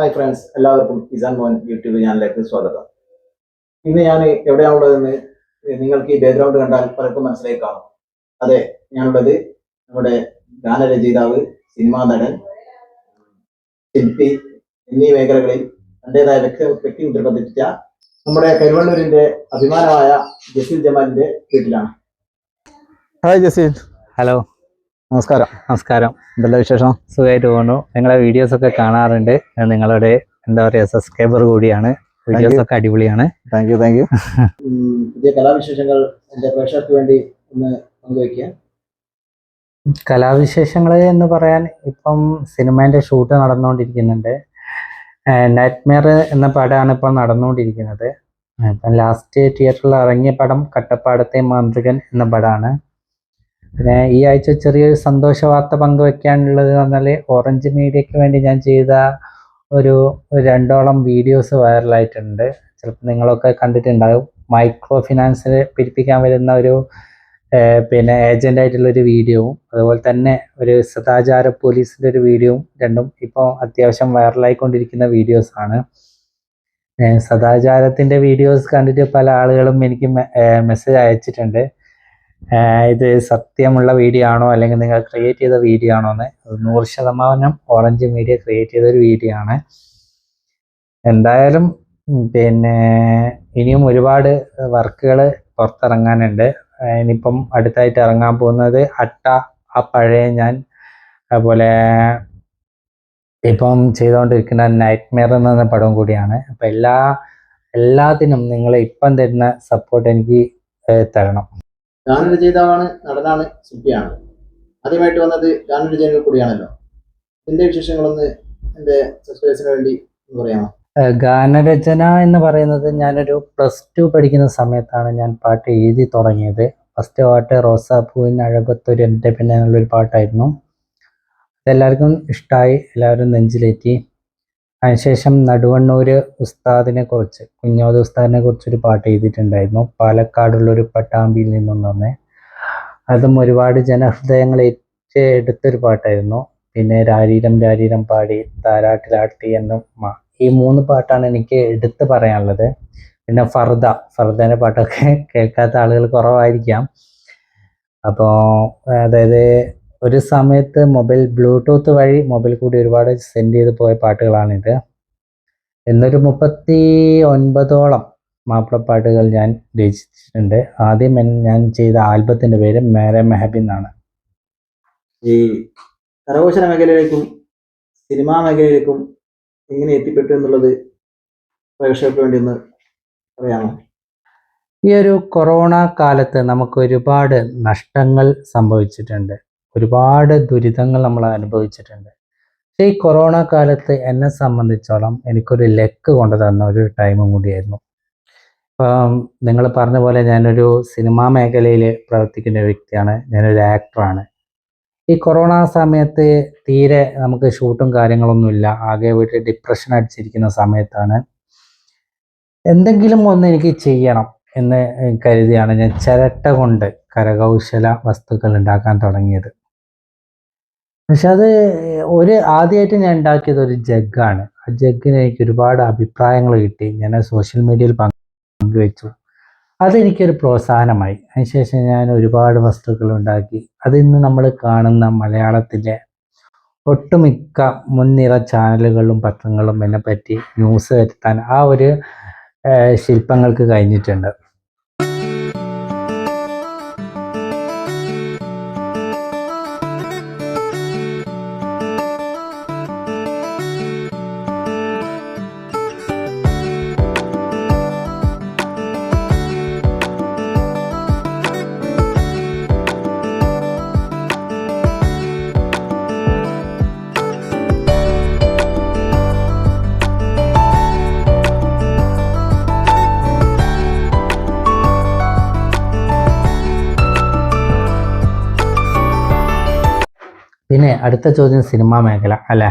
Hi friends, എല്ലാവർക്കും ഇസാൻ മോൻ YouTube ചാനലിലേക്ക് സ്വാഗതം. ഇന്ന് ഞാൻ എവിടെയാണുള്ളതെന്ന് നിങ്ങൾക്ക് ഈ ബാക്ക്ഗ്രൗണ്ട് കണ്ടാൽ പലർക്കും മനസ്സിലായി കാണും. അതെ, ഞാനുള്ളത് നമ്മുടെ ഗാനരചയിതാവ്, സിനിമാ നടൻ, ശില്പി എന്നീ മേഖലകളിൽ തൻ്റെതായ വ്യക്തിമുദ്ര പതിപ്പിച്ച നമ്മുടെ കരുവണ്ണൂരിന്റെ അഭിമാനമായ ജസീൽ ജമാലിന്റെ വീട്ടിലാണ്. ഹായ് ജസീൽ. ഹലോ, നമസ്കാരം. നമസ്കാരം. എന്തെല്ലാം വിശേഷം? സുഖമായിട്ട് പോകുന്നു. നിങ്ങളെ വീഡിയോസ് ഒക്കെ കാണാറുണ്ട്. നിങ്ങളുടെ എന്താ പറയുക, സബ്സ്ക്രൈബർ കൂടിയാണ്. വീഡിയോസ് ഒക്കെ അടിപൊളിയാണ്. Thank you. പുതിയ കലാവിശേഷങ്ങൾ എന്റെ പ്രേക്ഷകർക്ക് വേണ്ടി ഒന്ന് പങ്കുവയ്ക്കുക. കലാവിശേഷങ്ങൾ എന്ന് പറയാൻ ഇപ്പം സിനിമേൻ്റെ ഷൂട്ട് നടന്നുകൊണ്ടിരിക്കുന്നുണ്ട്. നൈറ്റ്മെയർ എന്ന പടമാണ് ഇപ്പോൾ നടന്നുകൊണ്ടിരിക്കുന്നത്. ഇപ്പം ലാസ്റ്റ് തിയേറ്ററിൽ ഇറങ്ങിയ പടം കട്ടപ്പാടത്തെ മാന്ത്രികൻ എന്ന പടമാണ്. പിന്നെ ഈ ആഴ്ച ചെറിയൊരു സന്തോഷ വാർത്ത പങ്കുവെക്കാനുള്ളത് പറഞ്ഞാൽ ഓറഞ്ച് മീഡിയയ്ക്ക് വേണ്ടി ഞാൻ ചെയ്ത ഒരു 2ഓളം വീഡിയോസ് വൈറലായിട്ടുണ്ട്. ചിലപ്പോൾ നിങ്ങളൊക്കെ കണ്ടിട്ടുണ്ടാകും. മൈക്രോ ഫിനാൻസിൽ പിരിപ്പിക്കാൻ വരുന്ന ഒരു പിന്നെ ഏജൻ്റായിട്ടുള്ളൊരു വീഡിയോവും അതുപോലെ തന്നെ ഒരു സദാചാര പോലീസിൻ്റെ ഒരു വീഡിയോവും രണ്ടും ഇപ്പോൾ അത്യാവശ്യം വൈറലായിക്കൊണ്ടിരിക്കുന്ന വീഡിയോസാണ്. സദാചാരത്തിൻ്റെ വീഡിയോസ് കണ്ടിട്ട് പല ആളുകളും എനിക്ക് മെസ്സേജ് അയച്ചിട്ടുണ്ട്. ഇത് സത്യമുള്ള വീഡിയോ ആണോ അല്ലെങ്കിൽ നിങ്ങൾ ക്രിയേറ്റ് ചെയ്ത വീഡിയോ ആണോ എന്ന്. 100% ഓറഞ്ച് മീഡിയ ക്രിയേറ്റ് ചെയ്തൊരു വീഡിയോ ആണ്. എന്തായാലും പിന്നെ ഇനിയും ഒരുപാട് വർക്കുകൾ പുറത്തിറങ്ങാനുണ്ട്. ഇനിയിപ്പം അടുത്തായിട്ട് ഇറങ്ങാൻ പോകുന്നത് അട്ട, ആ പഴയ ഞാൻ, അതുപോലെ ഇപ്പം ചെയ്തുകൊണ്ടിരിക്കുന്ന നൈറ്റ്മെയർ എന്ന പടവും കൂടിയാണ്. അപ്പം എല്ലാത്തിനും നിങ്ങൾ ഇപ്പം തരുന്ന സപ്പോർട്ട് എനിക്ക് തരണം. ഗാനരചയിതാവാണ്, നടനാണ്, ശില്പിയാണ്. ആദ്യമായിട്ട് വന്നത് ഗാനരചനകൾ കൂടിയാണല്ലോ. ഇതിന്റെ വിശേഷങ്ങളൊന്ന് എന്റെ സബ്സ്ക്രൈബേഴ്സിന് വേണ്ടി പറയാമോ? ഗാനരചന എന്ന് പറയുന്നത് ഞാനൊരു +2 പഠിക്കുന്ന സമയത്താണ് ഞാൻ പാട്ട് എഴുതി തുടങ്ങിയത്. ഫസ്റ്റ് പാട്ട് റോസാപ്പൂവിൻ അഴകത്തൊരു എൻ്റെ പിന്നെ എന്നുള്ളൊരു പാട്ടായിരുന്നു. അതെല്ലാവർക്കും ഇഷ്ടമായി, എല്ലാവരും നെഞ്ചിലേറ്റി. അതിനുശേഷം നടുവണ്ണൂര് ഉസ്താദിനെ കുറിച്ച്, കുഞ്ഞോദ് ഉസ്താദിനെ കുറിച്ചൊരു പാട്ട് എഴുതിയിട്ടുണ്ടായിരുന്നു. പാലക്കാടുള്ളൊരു പട്ടാമ്പിയിൽ നിന്നും തന്നെ. അതും ഒരുപാട് ജനഹൃദയങ്ങൾ ഏറ്റെടുത്തൊരു പാട്ടായിരുന്നു. പിന്നെ രാരീരം രാരീരം പാടി, താരാട്ടിലാട്ടി എന്നും ഈ 3 പാട്ടാണ് എനിക്ക് എടുത്ത് പറയാനുള്ളത്. പിന്നെ ഫർദേൻ്റെ പാട്ടൊക്കെ കേൾക്കാത്ത ആളുകൾ കുറവായിരിക്കാം. അപ്പോൾ അതായത് ഒരു സമയത്ത് ബ്ലൂടൂത്ത് വഴി മൊബൈൽ കൂടി ഒരുപാട് സെൻഡ് ചെയ്ത് പോയ പാട്ടുകളാണിത്. എന്നൊരു 39ഓളം മാപ്പിളപ്പാട്ടുകൾ ഞാൻ രചിച്ചിട്ടുണ്ട്. ആദ്യം ഞാൻ ചെയ്ത ആൽബത്തിൻ്റെ പേര് മേരെ മെഹബി എന്നാണ്. ഈ കരകൗശല മേഖലയിലേക്കും സിനിമാ മേഖലയിലേക്കും എങ്ങനെ എത്തിപ്പെട്ടു എന്നുള്ളത് പ്രേക്ഷകർക്ക് വേണ്ടി ഒന്ന് പറയാമോ? ഈ ഒരു കൊറോണ കാലത്ത് നമുക്ക് ഒരുപാട് നഷ്ടങ്ങൾ സംഭവിച്ചിട്ടുണ്ട്, ഒരുപാട് ദുരിതങ്ങൾ നമ്മൾ അനുഭവിച്ചിട്ടുണ്ട്. പക്ഷേ ഈ കൊറോണ കാലത്ത് എന്നെ സംബന്ധിച്ചോളം എനിക്കൊരു ലക്ക് കൊണ്ടു തന്ന ഒരു ടൈമും കൂടിയായിരുന്നു. ഇപ്പം നിങ്ങൾ പറഞ്ഞ പോലെ ഞാനൊരു സിനിമാ മേഖലയിൽ പ്രവർത്തിക്കുന്ന വ്യക്തിയാണ്, ഞാനൊരു ആക്ടറാണ്. ഈ കൊറോണ സമയത്ത് തീരെ നമുക്ക് ഷൂട്ടും കാര്യങ്ങളൊന്നുമില്ല, ആകെ വീട്ടിൽ ഡിപ്രഷൻ അടിച്ചിരിക്കുന്ന സമയത്താണ് എന്തെങ്കിലും ഒന്ന് എനിക്ക് ചെയ്യണം എന്ന് കരുതിയാണ് ഞാൻ ചിരട്ട കൊണ്ട് കരകൗശല വസ്തുക്കൾ ഉണ്ടാക്കാൻ തുടങ്ങിയത്. പക്ഷെ അത് ആദ്യമായിട്ട് ഞാൻ ഉണ്ടാക്കിയത് ഒരു ജഗ്ഗാണ്. ആ ജഗ്ഗിന് എനിക്ക് ഒരുപാട് അഭിപ്രായങ്ങൾ കിട്ടി. ഞാൻ സോഷ്യൽ മീഡിയയിൽ പങ്കുവെച്ചു. അതെനിക്കൊരു പ്രോത്സാഹനമായി. അതിനുശേഷം ഞാൻ ഒരുപാട് വസ്തുക്കൾ ഉണ്ടാക്കി. അതിന്ന് നമ്മൾ കാണുന്ന മലയാളത്തിലെ ഒട്ടുമിക്ക മുൻനിര ചാനലുകളും പത്രങ്ങളും എന്നെപ്പറ്റി ന്യൂസ് വരുത്താൻ ആ ഒരു ശില്പങ്ങൾക്ക് കഴിഞ്ഞിട്ടുണ്ട്. പിന്നെ അടുത്ത ചോദ്യം സിനിമാ മേഖല അല്ലേ.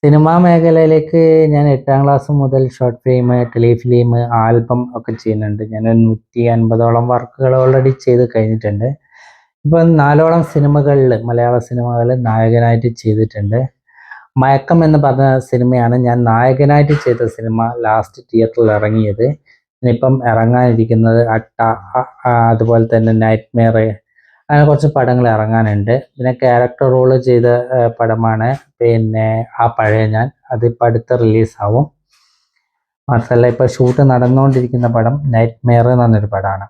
സിനിമാ മേഖലയിലേക്ക് ഞാൻ 8ാം ക്ലാസ് മുതൽ ഷോർട്ട് ഫിലിം, ടെലിഫിലിം, ആൽബം ഒക്കെ ചെയ്യുന്നുണ്ട്. ഞാൻ 150ഓളം വർക്കുകൾ ഓൾറെഡി ചെയ്ത് കഴിഞ്ഞിട്ടുണ്ട്. ഇപ്പം 4ഓളം സിനിമകളിൽ, മലയാള സിനിമകളിൽ നായകനായിട്ട് ചെയ്തിട്ടുണ്ട്. മയക്കം എന്ന് പറഞ്ഞ സിനിമയാണ് ഞാൻ നായകനായിട്ട് ചെയ്ത സിനിമ ലാസ്റ്റ് തിയേറ്ററിൽ ഇറങ്ങിയത്. ഇനിയിപ്പം ഇറങ്ങാനിരിക്കുന്നത് അട്ട, അതുപോലെ തന്നെ നൈറ്റ് മെയർ, അങ്ങനെ കുറച്ച് പടങ്ങൾ ഇറങ്ങാനുണ്ട്. പിന്നെ ക്യാരക്ടർ റോള് ചെയ്ത പടമാണ് പിന്നെ ആ പഴയ ഞാൻ. അതിപ്പോൾ അടുത്ത് റിലീസാവും. മാത്രമല്ല ഇപ്പോൾ ഷൂട്ട് നടന്നുകൊണ്ടിരിക്കുന്ന പടം നൈറ്റ് മെയർ എന്ന് പറഞ്ഞൊരു പടമാണ്.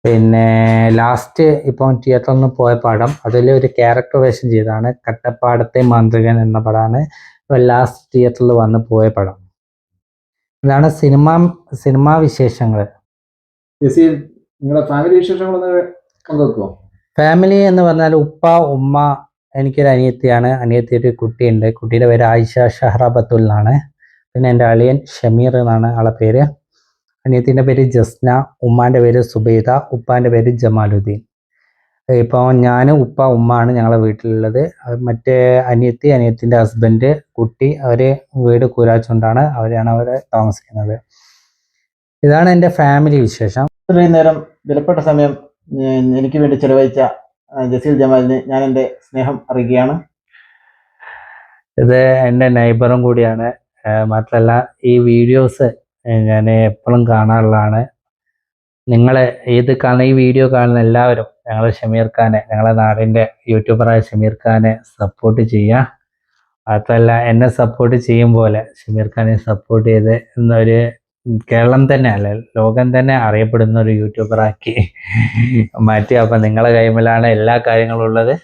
പിന്നെ ലാസ്റ്റ് ഇപ്പം തിയേറ്ററിൽ നിന്ന് പോയ പടം അതിൽ ഒരു ക്യാരക്ടർ വേഷം ചെയ്തതാണ് കട്ടപ്പാടത്തെ മാന്ത്രികൻ എന്ന പടമാണ് ഇപ്പോൾ ലാസ്റ്റ് തിയേറ്ററിൽ വന്ന് പോയ പടം. ഇതാണ് സിനിമാ വിശേഷങ്ങൾ. ജസീൽ, നിങ്ങളുടെ ഫാമിലി വിശേഷങ്ങളൊന്ന് പങ്കുവെക്കുമോ? ഫാമിലി എന്ന് പറഞ്ഞാൽ ഉപ്പ, ഉമ്മ, എനിക്കൊരു അനിയത്തിയാണ്. അനിയത്തി ഒരു കുട്ടിയുണ്ട്. കുട്ടിയുടെ പേര് ആയിഷ ഷഹ്റ ബത്തുൽ എന്നാണ്. പിന്നെ എൻ്റെ അളിയൻ ഷമീർ എന്നാണ് ആളെ പേര്. അനിയത്തിൻ്റെ പേര് ജസ്ന, ഉമ്മാൻ്റെ പേര് സുബൈദ, ഉപ്പാൻ്റെ പേര് ജമാലുദ്ദീൻ. ഇപ്പോൾ ഞാൻ, ഉപ്പ, ഉമ്മ ആണ് ഞങ്ങളെ വീട്ടിലുള്ളത്. മറ്റേ അനിയത്തിൻ്റെ ഹസ്ബൻഡ്, കുട്ടി, അവർ വീട് കൂരാച്ചുകൊണ്ടാണ് അവരെ താമസിക്കുന്നത്. ഇതാണ് എൻ്റെ ഫാമിലി വിശേഷം. ഇത്രയും നേരം വിലപ്പെട്ട സമയം എനിക്ക് വേണ്ടി ചെലവഴിച്ച ജസീൽ ജമാലിന് ഞാൻ എൻ്റെ സ്നേഹം അറിയിക്കുകയാണ്. ഇത് എൻ്റെ നൈബറും കൂടിയാണ്. മാത്രമല്ല ഈ വീഡിയോസ് ഞാൻ എപ്പോഴും കാണാറുള്ളതാണ്. നിങ്ങൾ ഈ വീഡിയോ കാണുന്ന എല്ലാവരും ഷമീർ ഖാനെ, ഞങ്ങളുടെ നാടിൻ്റെ യൂട്യൂബറായ ഷമീർ ഖാനെ സപ്പോർട്ട് ചെയ്യുക. മാത്രമല്ല എന്നെ സപ്പോർട്ട് ചെയ്യും പോലെ ഷമീർ ഖാനെ സപ്പോർട്ട് ചെയ്ത് എന്നൊരു കേരളം തന്നെ അല്ല ലോകം തന്നെ അറിയപ്പെടുന്ന ഒരു യൂട്യൂബറാക്കി മാറ്റി. അപ്പം നിങ്ങളുടെ കൈമിലാണ് എല്ലാ കാര്യങ്ങളും ഉള്ളത്.